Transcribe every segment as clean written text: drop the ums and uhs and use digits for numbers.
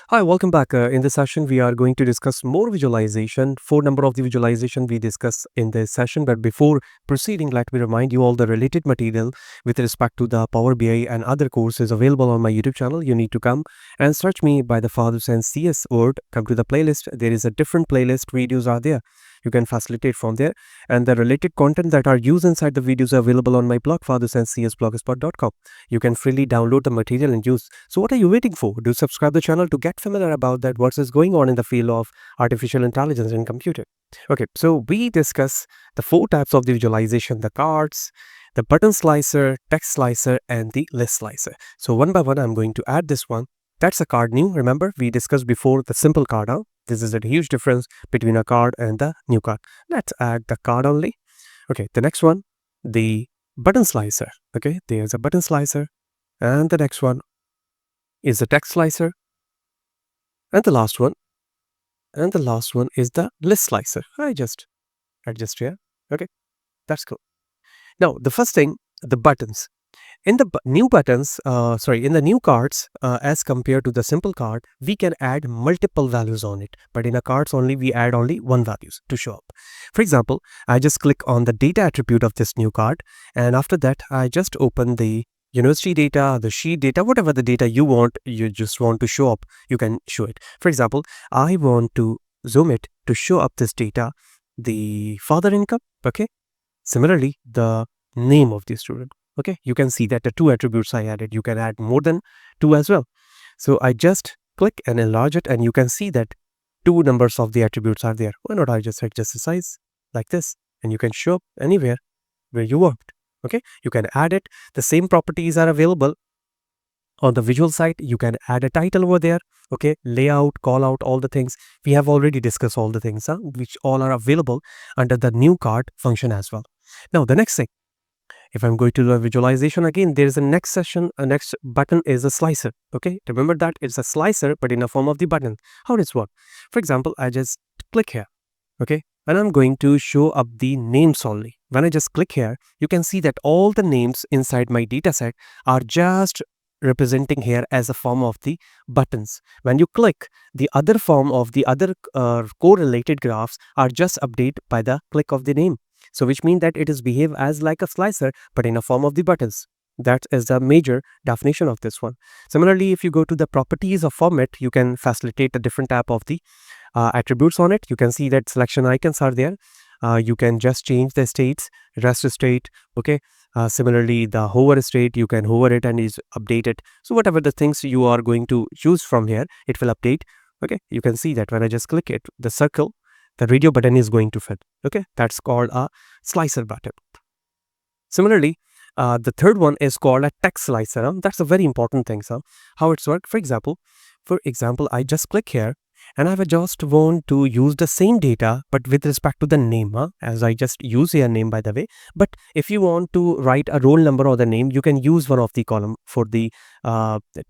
Hi, welcome back. In this session, we are going to discuss more visualization. Four number of the visualization we discuss in this session. But before proceeding, let me remind you all the related material with respect to the Power BI and other courses available on my YouTube channel. You need to come and search me by the Fahad Hussain CS word. Come to the playlist. There is a different playlist. Videos are there. You can facilitate from there. And the related content that are used inside the videos are available on my blog, fahadhusseincsblogspot.com. You can freely download the material and use. So what are you waiting for? Do subscribe the channel to get familiar about that what is going on in the field of artificial intelligence and computing. Okay, so we discuss the four types of the visualization: the cards, the button slicer, text slicer, and the list slicer. So one by one, I'm going to add this one. That's a card new. Remember, we discussed before the simple card. This is a huge difference between a card and the new card. Let's add the card only. Okay, the next one, the button slicer. Okay, there's a button slicer. And the next one is the text slicer. And the last one is the list slicer. I just adjust here. Okay, that's cool. Now, the first thing, the buttons. In the in the new cards, as compared to the simple card, we can add multiple values on it. But in a cards only, we add only one values to show up. For example, I just click on the data attribute of this new card. And after that, I just open the university data, the sheet data, whatever the data you just want to show up, you can show it. For example, I want to zoom it to show up this data, the father income. Okay. Similarly, the name of the student. Okay, you can see that the two attributes I added, you can add more than two as well. So I just click and enlarge it, and you can see that two numbers of the attributes are there. Why not I just adjust the size like this, and you can show up anywhere where you worked. Okay, you can add it. The same properties are available on the visual side. You can add a title over there. Okay, layout, call out, all the things. We have already discussed all the things, which all are available under the new card function as well. Now, the next thing, if I'm going to the visualization again, there is a next session, a next button is a slicer. Okay, remember that it's a slicer, but in a form of the button. How does it work? For example, I just click here. Okay, and I'm going to show up the names only. When I just click here, you can see that all the names inside my data set are just representing here as a form of the buttons. When you click, the other form of the other correlated graphs are just updated by the click of the name. So which means that it is behave as like a slicer, but in a form of the buttons. That is the major definition of this one. Similarly, if you go to the properties of format, you can facilitate a different type of the attributes on it. You can see that selection icons are there. You can just change the states, rest state. Okay. Similarly, the hover state, you can hover it and is updated. So whatever the things you are going to choose from here, it will update. Okay. You can see that when I just click it, the circle, the radio button is going to fit. Okay, that's called a slicer button. Similarly, the third one is called a text slicer. That's a very important thing. How it's work? For example, I just click here, and I just want to use the same data, but with respect to the name, as I just use here name, by the way. But if you want to write a roll number or the name, you can use one of the column for the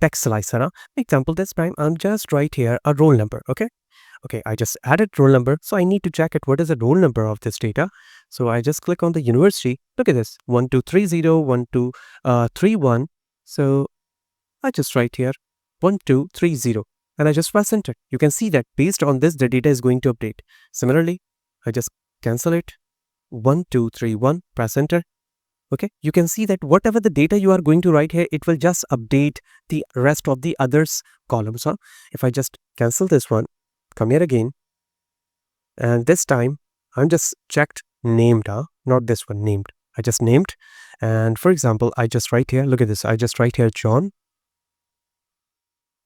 text slicer. Example, this time I'm just write here a roll number. Okay, I just added roll number. So I need to check it. What is the roll number of this data? So I just click on the university. Look at this, 1230, 1231. So I just write here 1230 and I just press enter. You can see that based on this, the data is going to update. Similarly, I just cancel it. 1231, press enter. Okay, you can see that whatever the data you are going to write here, it will just update the rest of the others columns. If I just cancel this one, come here again, and this time I'm just checked named, not this one, named. I just named, and for example, I just write here, look at this, I just write here John,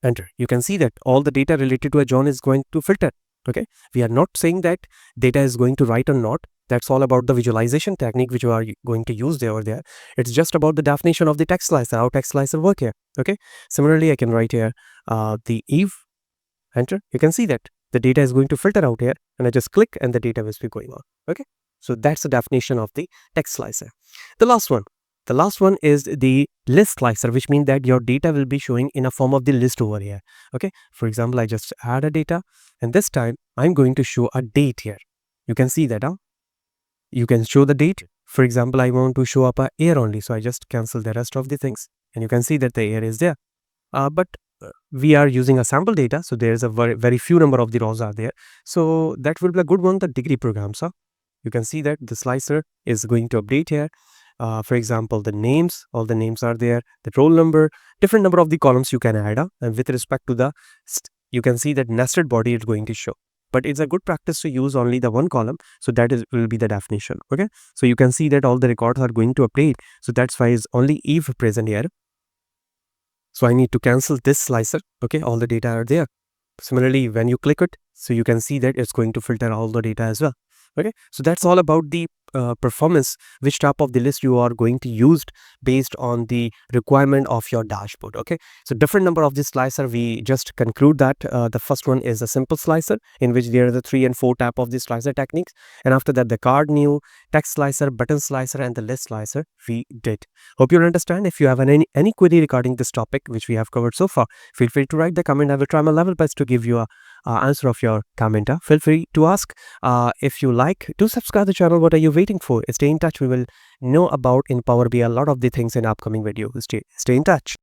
enter. You can see that all the data related to a John is going to filter. Okay, we are not saying that data is going to write or not. That's all about the visualization technique which you are going to use there or there. It's just about the definition of the text slicer, how text slicer work here. Okay, similarly, I can write here the Eve, enter. You can see that the data is going to filter out here, and I just click and the data will be going on. Okay, so that's the definition of the text slicer. The last one is the list slicer, which means that your data will be showing in a form of the list over here. Okay, for example, I just add a data, and this time I'm going to show a date here. You can see that you can show the date. For example, I want to show up a year only, so I just cancel the rest of the things, and you can see that the year is there. But we are using a sample data, so there's a very few number of the rows are there. So that will be a good one, the degree programs. You can see that the slicer is going to update here. For example, the names, all the names are there, the roll number, different number of the columns you can add up, and with respect to the you can see that nested body is going to show. But it's a good practice to use only the one column, so that is will be the definition. Okay, so you can see that all the records are going to update, so that's why is only if present here. So I need to cancel this slicer. Okay, all the data are there. Similarly, when you click it, so you can see that it's going to filter all the data as well. Okay, so that's all about the performance, which type of the list you are going to use based on the requirement of your dashboard. Okay, so different number of this slicer, we just conclude that the first one is a simple slicer in which there are the 3 and 4 type of the slicer techniques, and after that the card new, text slicer, button slicer, and the list slicer we did. Hope you understand. If you have any query regarding this topic which we have covered so far, feel free to write the comment. I will try my level best to give you a answer of your comment. Feel free to ask. If you like to subscribe the channel, what are you waiting for? Stay in touch. We will know about in Power BI a lot of the things in upcoming videos. Stay in touch.